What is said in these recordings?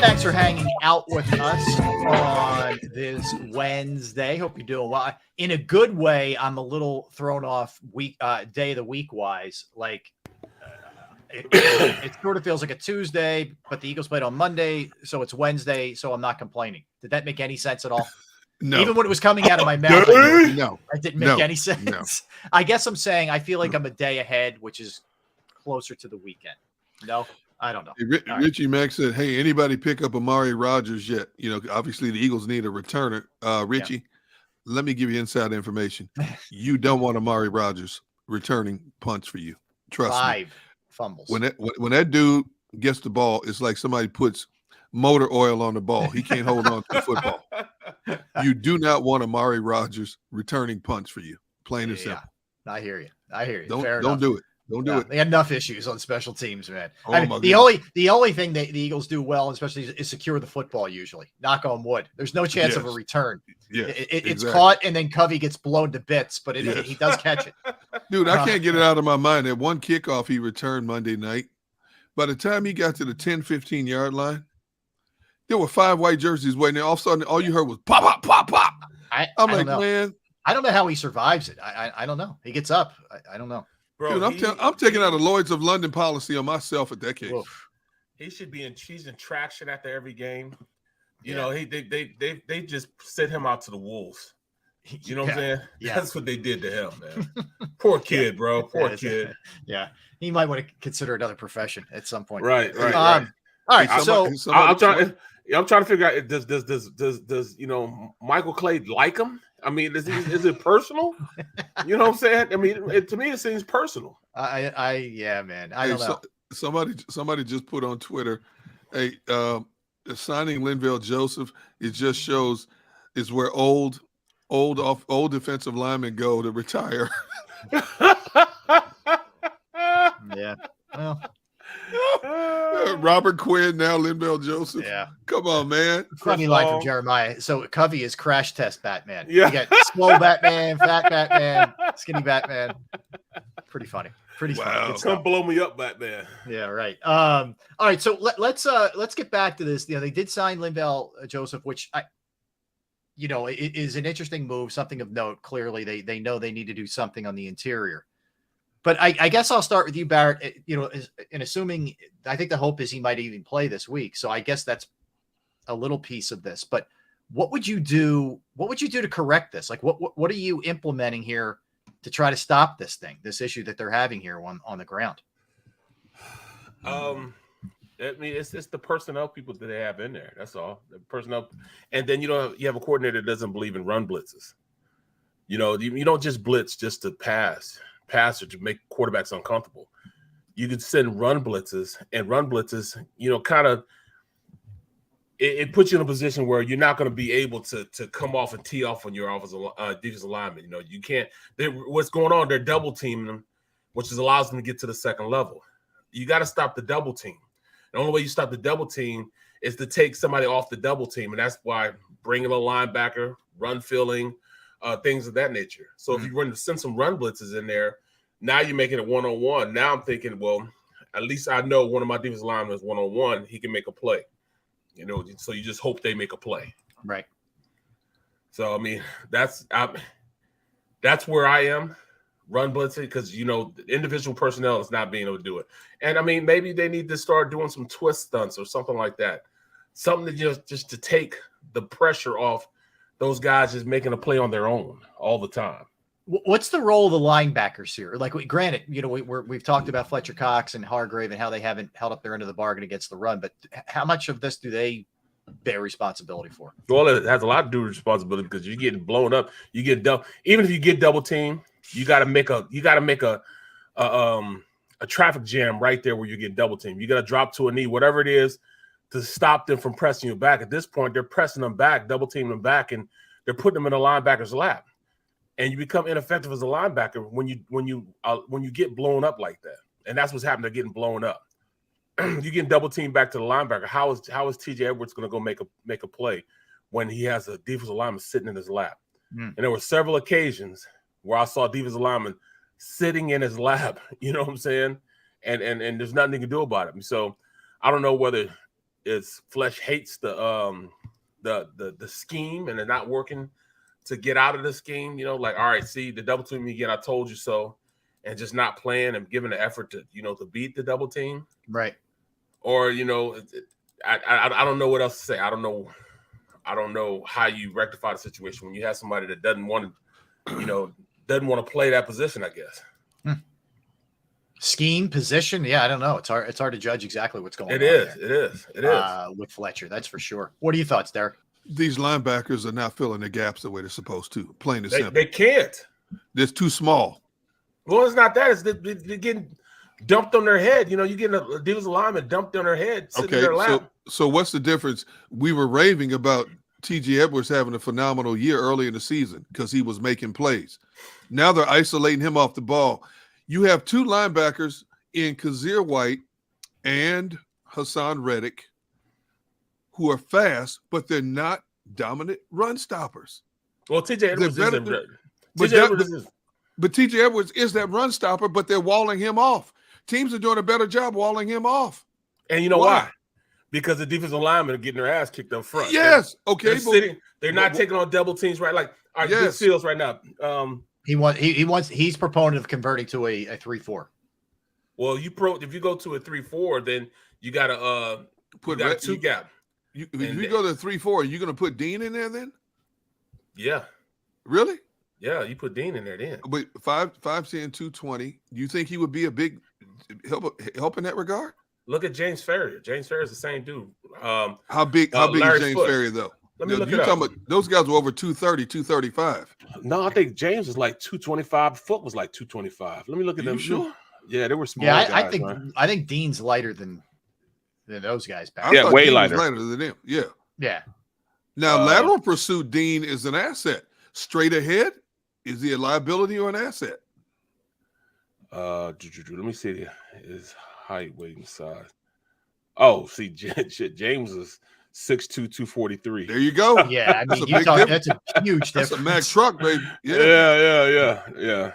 Thanks for hanging out with us on this Wednesday. Hope you're doing well. In a good way, I'm a little thrown off day of the week wise. Like it sort of feels like a Tuesday, but the Eagles played on Monday, so it's Wednesday, so I'm not complaining. Did that make any sense at all? No. Even when it was coming out of my mouth, it didn't make any sense. No. I guess I'm saying I feel like I'm a day ahead, which is closer to the weekend. No, I don't know. Richie Mack said, hey, anybody pick up Amari Rodgers yet? You know, obviously the Eagles need a returner. Richie, let me give you inside information. You don't want Amari Rodgers returning punts for you. Trust me. 5 fumbles. When that dude gets the ball, it's like somebody puts motor oil on the ball. He can't hold on to the football. You do not want Amari Rodgers returning punts for you. Plain and simple. I hear you. Don't do it. Don't do it. They had enough issues on special teams, man. Oh, the only thing that the Eagles do well, especially, is secure the football usually. Knock on wood. There's no chance of a return. Yeah, it's caught, and then Covey gets blown to bits, but he does catch it. Dude, I can't get it out of my mind. That one kickoff he returned Monday night, by the time he got to the 10, 15-yard line, there were 5 white jerseys waiting there. All of a sudden, all you heard was pop, pop, pop, pop. I'm like, man. I don't know how he survives it. I don't know. He gets up. I don't know. Bro, dude, I'm taking out a Lloyd's of London policy on myself at that case. Oof. He should be he's in traction after every game. You know, they just sent him out to the wolves. You know what I'm saying? Yeah. That's what they did to him, man. Poor kid, bro. Poor kid. Yeah. He might want to consider another profession at some point. Right. All right. I'm trying to figure out, does Michael Clay like him? I mean, is it personal? You know what I'm saying? I mean, to me, it seems personal. Man. I don't know. Somebody just put on Twitter, hey, signing Linval Joseph, it just shows is where old defensive linemen go to retire. Yeah. Well. Robert Quinn, now Linval Joseph. Yeah. Come on, man. Funny line from Jeremiah. So Covey is crash test Batman. Yeah. You got small Batman, fat Batman, skinny Batman. Pretty funny. Funny. Come blow me up, Batman. Yeah, right. All right. So let's get back to this. They did sign Linval Joseph, which it is an interesting move, something of note. Clearly, they know they need to do something on the interior. But I guess I'll start with you, Barrett. And assuming, I think the hope is he might even play this week. So I guess that's a little piece of this. But what would you do? What would you do to correct this? Like, what are you implementing here to try to stop this issue that they're having here on the ground? I mean, it's the personnel people that they have in there. That's all. The personnel, and then you have a coordinator that doesn't believe in run blitzes. You don't just blitz just to passer to make quarterbacks uncomfortable. You could send run blitzes, and run blitzes, kind of it puts you in a position where you're not going to be able to come off and tee off on your defensive lineman. You can't. What's going on? They're double teaming them, which allows them to get to the second level. You got to stop the double team. The only way you stop the double team is to take somebody off the double team, and that's why bringing a linebacker, run filling, things of that nature. So if you send some run blitzes in there, now you're making it one-on-one. Now I'm thinking, well, at least I know one of my defensive linemen is one-on-one. He can make a play. So you just hope they make a play. Right. So, I mean, that's where I am, run blitzing, because, the individual personnel is not being able to do it. And, I mean, maybe they need to start doing some twist stunts or something like that. Something to just to take the pressure off those guys just making a play on their own all the time. What's the role of the linebackers here? Like, granted, we've talked about Fletcher Cox and Hargrave and how they haven't held up their end of the bargain against the run, but how much of this do they bear responsibility for? Well, it has a lot to do with responsibility because you're getting blown up. You get even if you get double team, you got to make a traffic jam right there where you get double team. You got to drop to a knee, whatever it is, to stop them from pressing you back. At this point, they're pressing them back, double teaming them back, and they're putting them in a linebacker's lap. And you become ineffective as a linebacker when you get blown up like that. And that's what's happening. They're getting blown up. You're getting double teamed back to the linebacker. How is TJ Edwards going to go make a play when he has a defensive lineman sitting in his lap? And there were several occasions where I saw defensive lineman sitting in his lap. You know what I'm saying? And there's nothing you can do about it. So I don't know whether is Flesh hates the scheme and they're not working to get out of the scheme. You know, like, all right, see the double team again. I told you so, and just not playing and giving the effort to to beat the double team. Right. Or I don't know what else to say. I don't know how you rectify the situation when you have somebody that doesn't want to play that position, I guess. Scheme, position, yeah, I don't know. It's hard to judge exactly what's going on. It is with Fletcher, that's for sure. What are your thoughts, Derek? These linebackers are not filling the gaps the way they're supposed to. Plain and simple. They can't. They're too small. Well, it's not that. It's they're getting dumped on their head. You're getting a defensive lineman dumped on their head, sitting in their lap. So what's the difference? We were raving about T.J. Edwards having a phenomenal year early in the season because he was making plays. Now they're isolating him off the ball. You have two linebackers in Kazir White and Hassan Reddick who are fast, but they're not dominant run stoppers. Well, T.J. Edwards but T.J. Edwards is that run stopper, but they're walling him off. Teams are doing a better job walling him off. And you know why? Because the defensive linemen are getting their ass kicked up front. Yes, they're not taking on double teams, right? Like, all right, yes. Fields right now. He's proponent of converting to a 3-4. Well, if you go to a 3-4, then you got to put a two gap. If you go to 3-4, are you going to put Dean in there then? Yeah. Really? Yeah, you put Dean in there then. But 5'10", 220. You think he would be a big help in that regard? Look at James Ferrier. James Ferrier is the same dude. How big is James Ferrier though? Let me look it up. Talking about, those guys were over 230, 235. No, I think James is like 225. Foot was like 225. Let me look at them. Sure? Yeah, they were small. Yeah, guys, I think Dean's lighter than those guys back. Yeah, way Dean lighter. Was lighter than them. Yeah. Yeah. Now lateral pursuit, Dean is an asset. Straight ahead, is he a liability or an asset? Let me see his height, weight, and size. Oh, see, James is 6'2", 243. There you go. Yeah, I mean, that's a huge difference. That's a Mack truck, baby. Yeah.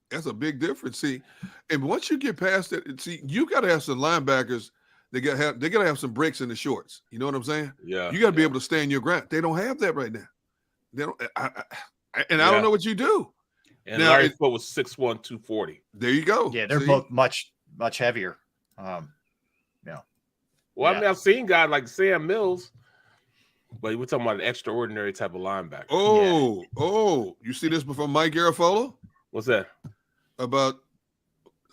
That's a big difference. See, and once you get past that, see, you got to have some linebackers. They got to have some bricks in the shorts. You know what I'm saying? Yeah. You got to be able to stand your ground. They don't have that right now. They don't. I don't know what you do. And now, Larry Foot was 6'1", 240. There you go. Yeah, they're both much heavier. Well, I mean, I've seen guys like Sam Mills, but we're talking about an extraordinary type of linebacker. You see this before Mike Garafolo? What's that? About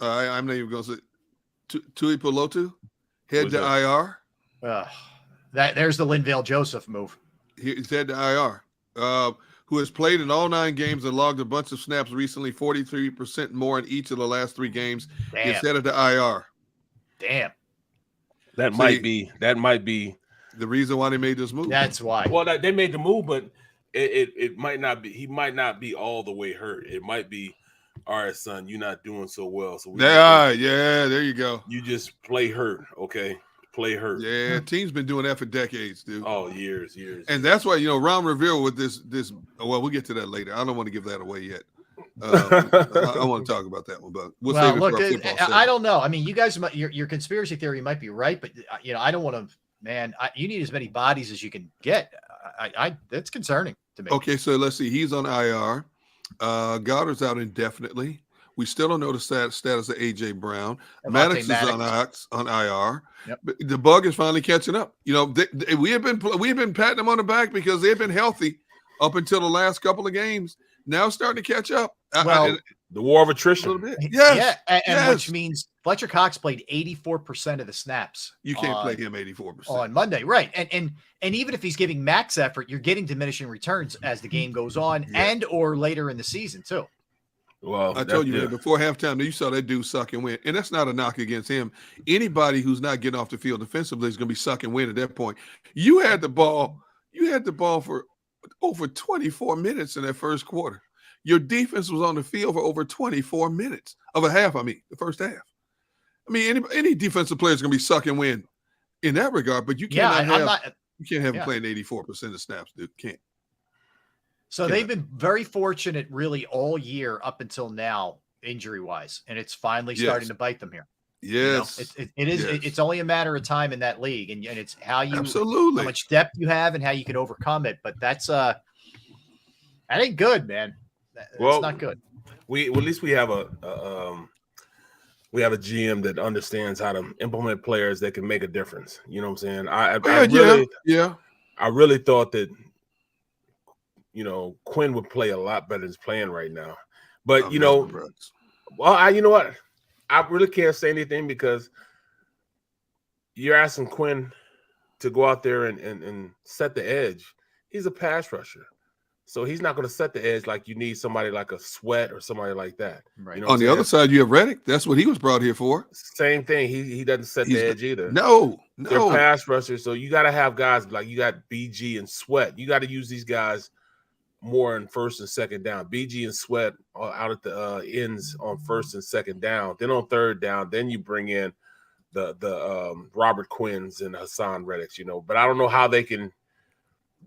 I'm not even going to say Tui Pelotu, head to IR. There's the Linval Joseph move. He's head to IR. Who has played in all 9 games and logged a bunch of snaps recently, 43% more in each of the last 3 games. Is headed to IR. Damn. That might be the reason why they made this move. That's why. Well, they made the move, but it might not be. He might not be all the way hurt. It might be, all right, son, you're not doing so well. So there you go. You just play hurt, okay? Play hurt. Yeah, team's been doing that for decades, dude. Oh, years. And that's why Ron Rivera with this. Well, we'll get to that later. I don't want to give that away yet. I want to talk about that one, but we'll save it for our football segment. I don't know. I mean, you guys, your conspiracy theory might be right, but I don't want to. Man, you need as many bodies as you can get. That's concerning to me. Okay, so let's see. He's on IR. Goddard's out indefinitely. We still don't know the status of AJ Brown. Maddox is on IR. Yep. But the bug is finally catching up. We have been patting them on the back because they've been healthy up until the last couple of games. Now it's starting to catch up. The war of attrition. A little bit. Yes. Yeah, and which means Fletcher Cox played 84% of the snaps. You can't play him 84% on Monday, right? And even if he's giving max effort, you're getting diminishing returns as the game goes on and or later in the season too. Well, I told you before halftime, you saw that dude suck and win. And that's not a knock against him. Anybody who's not getting off the field defensively is going to be suck and win at that point. You had the ball for over 24 minutes in that first quarter. Your defense was on the field for over 24 minutes of a half. The first half. I mean, any defensive player is going to be suck and win in that regard, but you can't have him playing 84% of snaps, dude. Can't. So they've been very fortunate really all year up until now, injury-wise, and it's finally starting to bite them here. Yes. It's only a matter of time in that league, and it's how much depth you have and how you can overcome it. But that ain't good, man. That's not good. At least we have a GM that understands how to implement players that can make a difference. You know what I'm saying? I really thought that Quinn would play a lot better than he's playing right now. But you know what? I really can't say anything because you're asking Quinn to go out there and set the edge. He's a pass rusher. So he's not going to set the edge like you need somebody like a Sweat or somebody like that. Right. You know On the other side, you have Reddick. That's what he was brought here for. Same thing. He doesn't set the edge either. No. They're pass rushers. So you got to have guys like you got BG and Sweat. You got to use these guys more in first and second down. BG and Sweat are out at the ends on first and second down. Then on third down, then you bring in the Robert Quinns and Hassan Reddicks, But I don't know how they can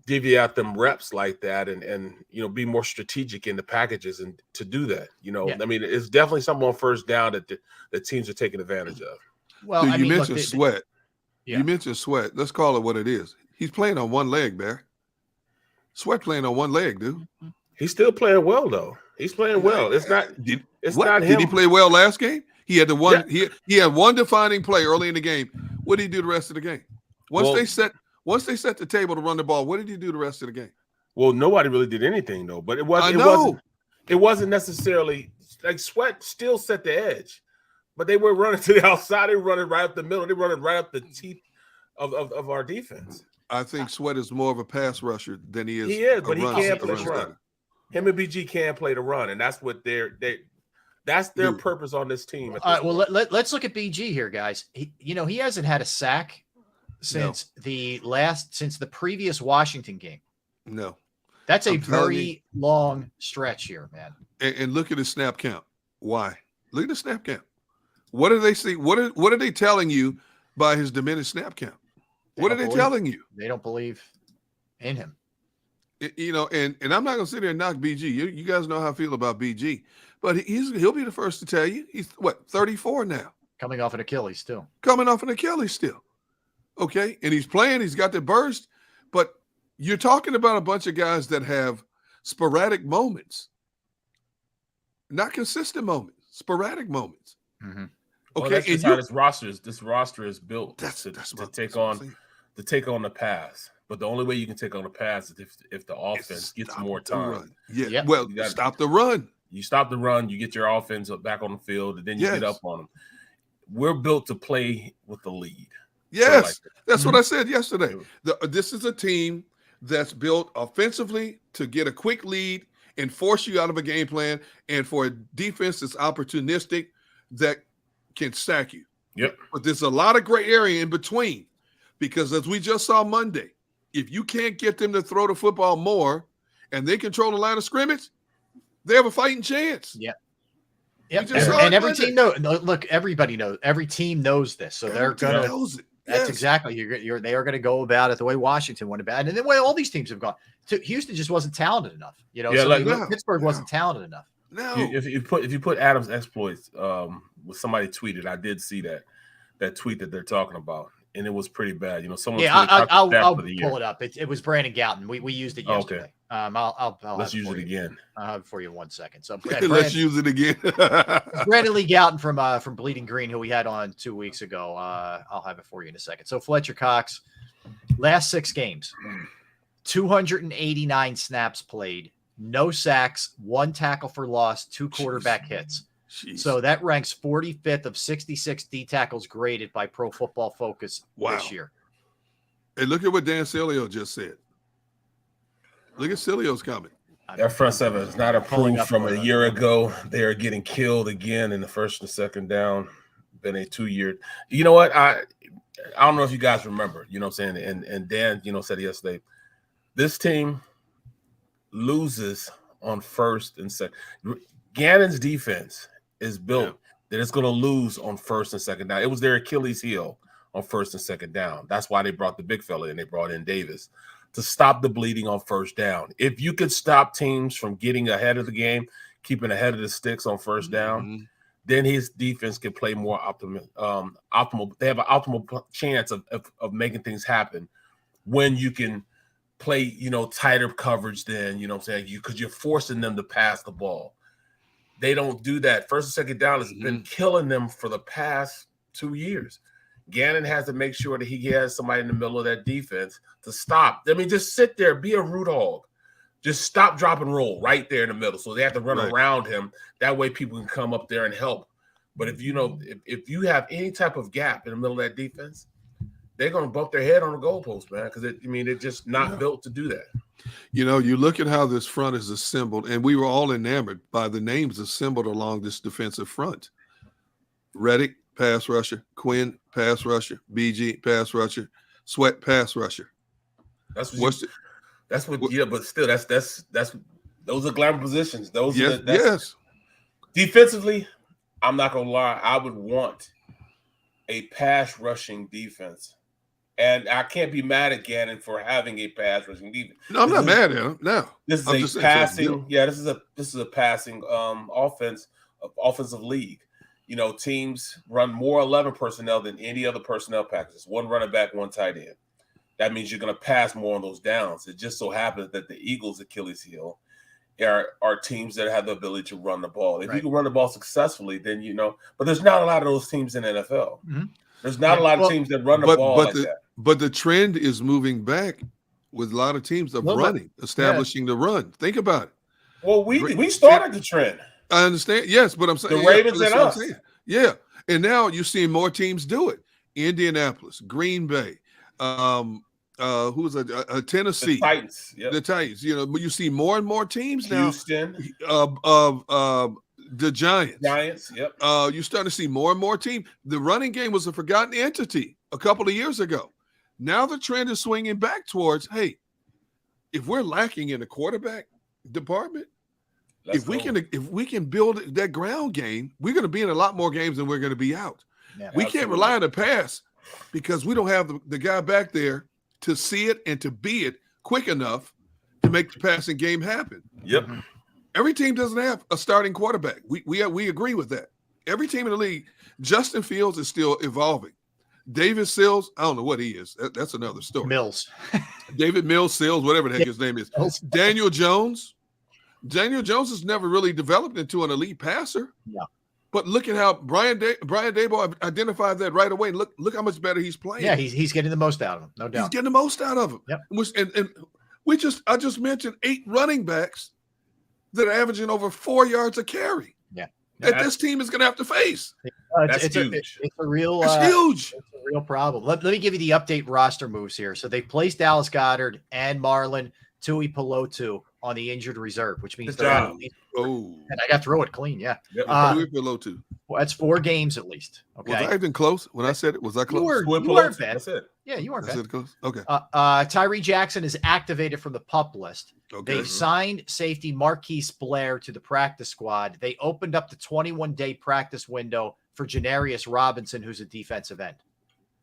divvy out them reps like that and be more strategic in the packages and to do that. I mean, it's definitely something on first down that the teams are taking advantage of. Well, you mentioned Sweat. You mentioned Sweat. Let's call it what it is. He's playing on one leg, Bear. Sweat playing on one leg, dude. He's still playing well, though. He's playing well. It's not. Not him. Did he play well last game? He had He had one defining play early in the game. What did he do the rest of the game? Once they set the table to run the ball, what did he do the rest of the game? Well, nobody really did anything though. But it wasn't necessarily like Sweat still set the edge, but they were running to the outside. They were running right up the middle. They were running right up the teeth of our defense. I think Sweat is more of a pass rusher than he is. He is, but he can't play the run. Him and BG can't play the run, and that's what that's their purpose on this team. All right, well, let's look at BG here, guys. He hasn't had a sack since the previous Washington game. No, that's a very long stretch here, man. And look at his snap count. Why? Look at the snap count. What do they see? What are they telling you by his diminished snap count? What are they telling you? They don't believe in him. And I'm not going to sit here and knock BG. You guys know how I feel about BG, but he'll be the first to tell you. He's 34 now. Coming off an Achilles still. Okay, and he's playing. He's got the burst, but you're talking about a bunch of guys that have sporadic moments, not consistent moments, sporadic moments. Mm-hmm. Okay, well, that's how this roster is built to take on the pass. But the only way you can take on the pass is if the offense gets more time. Yeah. Well, stop the run. You stop the run, you get your offense back on the field, and then you get up on them. We're built to play with the lead. Yes, that's what I said yesterday. This is a team that's built offensively to get a quick lead and force you out of a game plan, and for a defense that's opportunistic that can sack you. Yep. But there's a lot of gray area in between because, as we just saw Monday, if you can't get them to throw the football more and they control the line of scrimmage, they have a fighting chance. Yeah. Yep. And every team knows. Look, everybody knows. Every team knows this, so they're gonna. Knows it. That's exactly. They are going to go about it the way Washington went about it, and the way all these teams have gone. Houston just wasn't tautalented enough. Pittsburgh wasn't talented enough. No. If you put Adams' exploits, with somebody tweeted, I did see that tweet that they're talking about. And it was pretty bad. Someone. Yeah, I'll pull it up. It was Brandon Gouton. We used it yesterday. Okay. I'll let's use it again. I'll have it for you in 1 second. So let's use it again. Brandon Lee Gouton from Bleeding Green, who we had on 2 weeks ago. I'll have it for you in a second. So Fletcher Cox, last 6 games, 289 snaps played, no sacks, 1 tackle for loss, 2 quarterback hits. Jeez. So that ranks 45th of 66 D tackles graded by Pro Football Focus this year. Hey, look at what Dan Cilio just said. Look at Cilio's comment. Their front seven is not improved from a year ago. They are getting killed again in the first and second down. Been a 2-year. You know what? I don't know if you guys remember. You know what I'm saying? And Dan, said yesterday, this team loses on first and second. Gannon's defense is built that it's going to lose on first and second down. It was their Achilles heel on first and second down. That's why they brought the big fella in. They brought in Davis to stop the bleeding on first down. If you could stop teams from getting ahead of the game, keeping ahead of the sticks on first down, then his defense can play more optimal. They have an optimal chance of making things happen when you can play, tighter coverage than, what I'm saying, because you're forcing them to pass the ball. They don't do that. First and second down has been killing them for the past 2 years. Gannon has to make sure that he has somebody in the middle of that defense to stop. I mean, just sit there, be a root hog. Just stop, drop, and roll right there in the middle. So they have to run around him. That way people can come up there and help. But if if you have any type of gap in the middle of that defense, they're going to bump their head on the goalpost, man, because they're just not built to do that. You look at how this front is assembled, and we were all enamored by the names assembled along this defensive front. Reddick, pass rusher. Quinn, pass rusher. BG, pass rusher. Sweat, pass rusher. But still, that's those are glamour positions. Yes. Defensively, I'm not gonna lie, I would want a pass rushing defense. And I can't be mad at Gannon for having a pass rushing defense. No, I'm not mad at him. No. This is a passing, this is a passing offensive league. Teams run more 11 personnel than any other personnel packages. One running back, one tight end. That means you're going to pass more on those downs. It just so happens that the Eagles' Achilles heel are teams that have the ability to run the ball. If you can run the ball successfully, then but there's not a lot of those teams in the NFL. Mm-hmm. There's not a lot of teams that run the ball like that. But the trend is moving back with a lot of teams of running, establishing the run. Think about it. Well, we started the trend. I understand. Yes, but I'm saying the Ravens and us. Yeah, and now you're seeing more teams do it. Indianapolis, Green Bay, who was Tennessee, the Titans. Yep. The Titans. But you see more and more teams now. Houston, the Giants. Yep. You're starting to see more and more teams. The running game was a forgotten entity a couple of years ago. Now the trend is swinging back towards, hey, if we're lacking in the quarterback department, if we can build that ground game, we're going to be in a lot more games than we're going to be out. Yeah, we can't rely on the pass because we don't have the guy back there to see it and to be it quick enough to make the passing game happen. Yep. Every team doesn't have a starting quarterback. We agree with that. Every team in the league, Justin Fields is still evolving. David Sills, I don't know what he is. That's another story. Mills. David Mills, Sills, whatever the heck his name is. Daniel Jones. Daniel Jones has never really developed into an elite passer. Yeah. But look at how Brian Daboll identified that right away. And look how much better he's playing. Yeah, he's getting the most out of him, no doubt. He's getting the most out of him. Yep. And I just mentioned 8 running backs that are averaging over 4 yards a carry. Yeah. That this team is going to have to face. That's huge. It's a real huge. It's a real problem. Let me give you the update roster moves here. So they placed Dallas Goedert and Marlon Tuipulotu on the injured reserve, which means they're out. Oh, and I got to throw it clean. Yeah. Tuipulotu. Well, that's 4 games at least. Okay. Was I even close when I said it? Was I close? You weren't bad. That's it. Yeah, you weren't bad. Close? Okay. Tyree Jackson is activated from the PUP list. Okay. They signed safety Marquise Blair to the practice squad. They opened up the 21-day practice window for Janarius Robinson, who's a defensive end.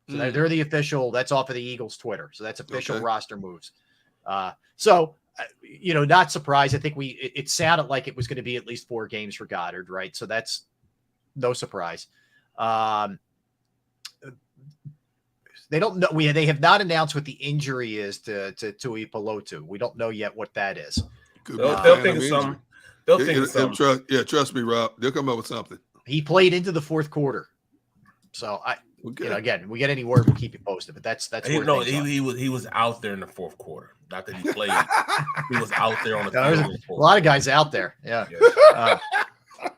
So they're the official. That's off of the Eagles' Twitter. So that's official roster moves. Not surprised. I think it sounded like it was going to be at least 4 games for Goddard, right? So that's no surprise. They don't know. They have not announced what the injury is to Tuipulotu. We don't know yet what that is. They'll think of something. They'll think of something. Trust me, Rob. They'll come up with something. He played into the 4th quarter, so again, we get any word, we'll keep you posted. But that's he was out there in the 4th quarter. Not that he played. He was out there on the field. A lot of guys out there. Yeah.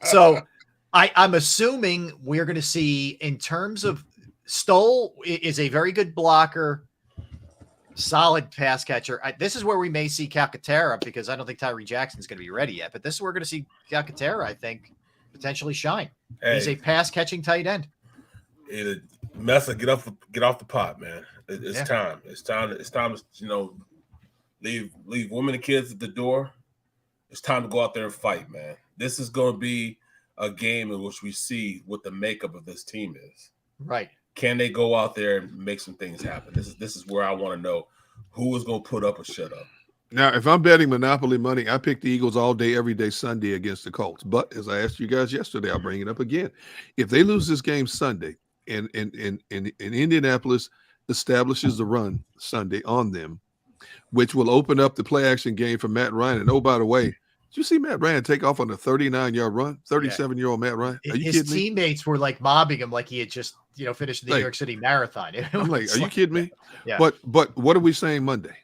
So I'm assuming we're going to see, in terms of Stoll is a very good blocker, solid pass catcher. This is where we may see Calcaterra, because I don't think Tyree Jackson's going to be ready yet. But this is where we're going to see Calcaterra, I think, potentially shine. He's a pass catching tight end. Messa, get off the pot, man. It's time. It's time to leave women and kids at the door. It's time to go out there and fight, man. This is going to be a game in which we see what the makeup of this team is. Right. Can they go out there and make some things happen? This is where I want to know who is going to put up or shut up. Now, if I'm betting Monopoly money, I pick the Eagles all day, every day, Sunday against the Colts. But as I asked you guys yesterday, I'll bring it up again. If they lose this game Sunday and Indianapolis establishes the run Sunday on them, which will open up the play action game for Matt Ryan. And oh, by the way, did you see Matt Ryan take off on a 39-yard run? 37-year-old Matt Ryan. Are you His kidding me? teammates were like mobbing him like he had just, finished the New York City Marathon. I'm like, are you kidding me? Yeah. But what are we saying Monday?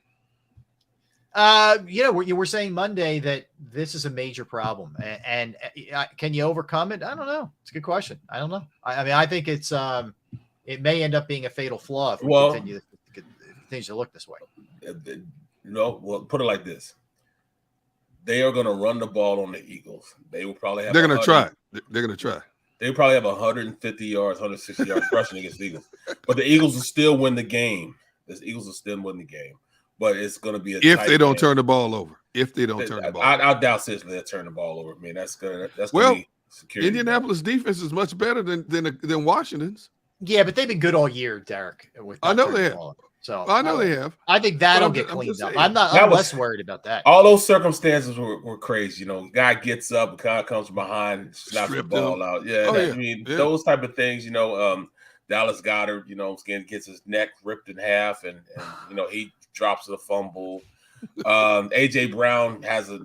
We're saying Monday that this is a major problem, and can you overcome it? I don't know. It's a good question. I don't know. I mean, I think it's it may end up being a fatal flaw if we continue to look this way. Well, put it like this: they are going to run the ball on the Eagles. They will probably have. They're going to try. They're going to try. They probably have 150 yards, 160 yards rushing against the Eagles, but the Eagles will still win the game. The Eagles will still win the game. But it's going to be if they don't turn the ball over. If they don't turn the ball, I doubt seriously they'll turn the ball over. I mean, that's gonna be security. Indianapolis defense is much better than Washington's. Yeah, but they've been good all year, Derek. I know they have. So I know they have. I think that'll get cleaned up. I'm less worried about that. All those circumstances were crazy. Guy gets up, kind of comes from behind, snaps the ball out. Yeah, I mean those type of things. Dallas Goedert, gets his neck ripped in half, and he drops the fumble. AJ Brown has a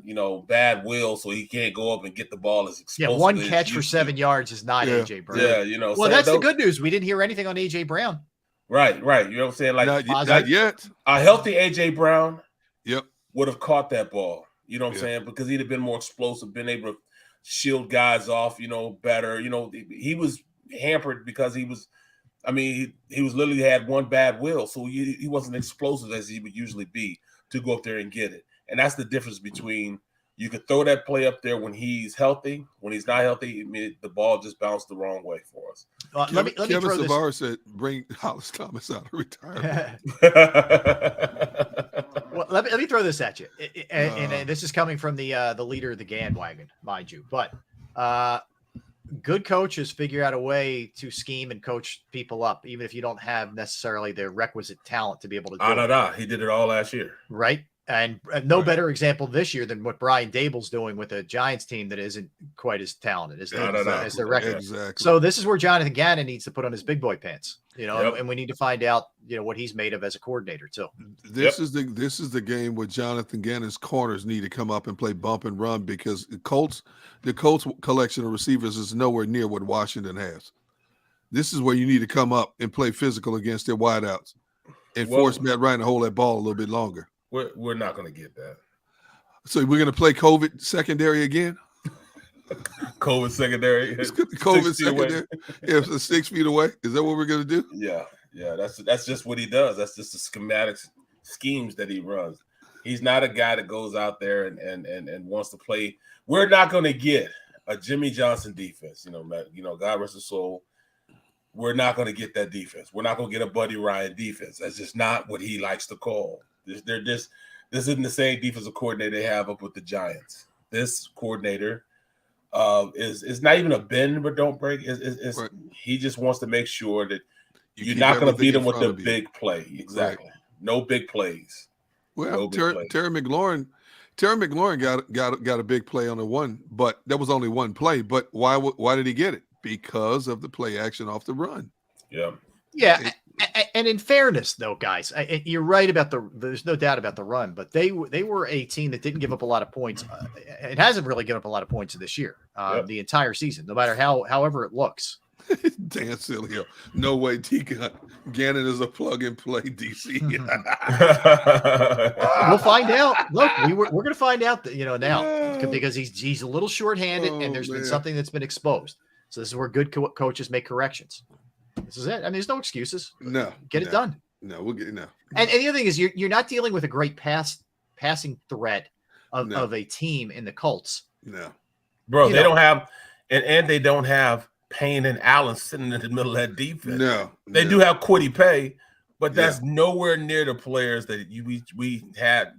bad will, so he can't go up and get the ball as explosive. Yeah, one catch for 7 yards is not AJ Brown. Yeah, Well, so that's the good news. We didn't hear anything on AJ Brown. Right. You know what I'm saying? Like not yet. A healthy AJ Brown, yep, would have caught that ball. You know what I'm saying? Because he'd have been more explosive, been able to shield guys off. Better. He was hampered because he was. I mean, he was literally had one bad will, so he wasn't explosive as he would usually be to go up there and get it. And that's the difference between you could throw that play up there when he's healthy. When he's not healthy, the ball just bounced the wrong way for us. Kevin Savard said, "Bring Hollis Thomas out of retirement." Well, let me throw this at you, and this is coming from the leader of the bandwagon, mind you, but. Good coaches figure out a way to scheme and coach people up, even if you don't have necessarily the requisite talent to be able to do it. He did it all last year. Right. And no better example this year than what Brian Dable's doing with a Giants team that isn't quite as talented as their record. Exactly. So this is where Jonathan Gannon needs to put on his big boy pants, and we need to find out, what he's made of as a coordinator too. This is the game where Jonathan Gannon's corners need to come up and play bump and run, because the Colts collection of receivers is nowhere near what Washington has. This is where you need to come up and play physical against their wideouts and force Matt Ryan to hold that ball a little bit longer. We're not going to get that. So we're going to play COVID secondary again? COVID secondary? COVID secondary? Yeah, 6 feet away? Is that what we're going to do? Yeah. That's just what he does. That's just the schematic schemes that he runs. He's not a guy that goes out there and wants to play. We're not going to get a Jimmy Johnson defense. God rest his soul. We're not going to get that defense. We're not going to get a Buddy Ryan defense. That's just not what he likes to call. This isn't the same defensive coordinator they have up with the Giants. This coordinator is not even a bend but don't break. Right. He just wants to make sure that you're not going to beat him with the big play. Exactly. Right. No big plays. Well, Terry McLaurin got a big play on the one, but that was only one play. But why did he get it? Because of the play action off the run. Yeah. Yeah. And in fairness, though, guys, you're right about there's no doubt about the run, but they were a team that didn't give up a lot of points. It hasn't really given up a lot of points this year, the entire season, no matter however it looks. Dan Silio. No way, Gannon is a plug and play DC. We'll find out. Look, we're going to find out that, now, because he's a little shorthanded and there's been something that's been exposed. So this is where good coaches make corrections. This is it. I mean, there's no excuses. No, get it done. No, we'll get it now. And the other thing is, you're not dealing with a great passing threat of a team in the Colts. No, bro, they don't have, and they don't have Payne and Allen sitting in the middle of that defense. No, they do have Kwity Paye, but that's nowhere near the players that we had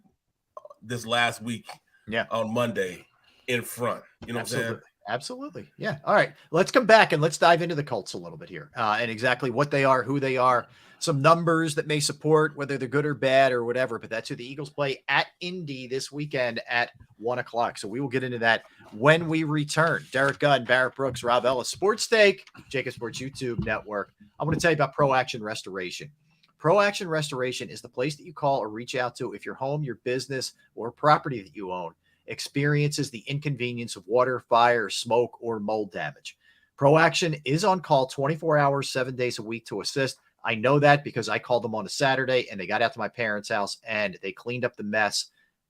this last week. Yeah, on Monday in front. You know what I'm saying? Absolutely. Yeah. All right. Let's come back and let's dive into the Colts a little bit here and exactly what they are, who they are, some numbers that may support whether they're good or bad or whatever, but that's who the Eagles play at Indy this weekend at 1:00. So we will get into that when we return. Derek Gunn, Barrett Brooks, Rob Ellis, Sports Take, JAKIB Sports YouTube Network. I want to tell you about Pro Action Restoration. Pro Action Restoration is the place that you call or reach out to if your home, your business, or property that you own experiences the inconvenience of water, fire, smoke, or mold damage. Pro Action is on call 24 hours, 7 days a week to assist. I know that because I called them on a Saturday and they got out to my parents' house and they cleaned up the mess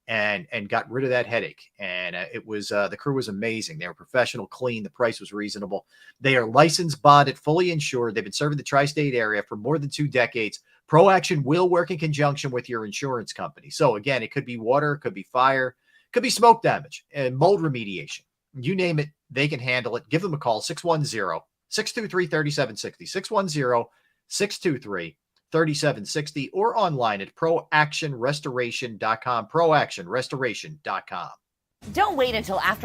and got rid of that headache. And it was the crew was amazing. They were professional, clean. The price was reasonable. They are licensed, bonded, fully insured. They've been serving the tri-state area for more than 2 decades. Pro Action will work in conjunction with your insurance company. So again, it could be water, it could be fire, it could be smoke damage and mold remediation. You name it, they can handle it. Give them a call, 610-623-3760, 610-623-3760, or online at proactionrestoration.com, proactionrestoration.com. Don't wait until after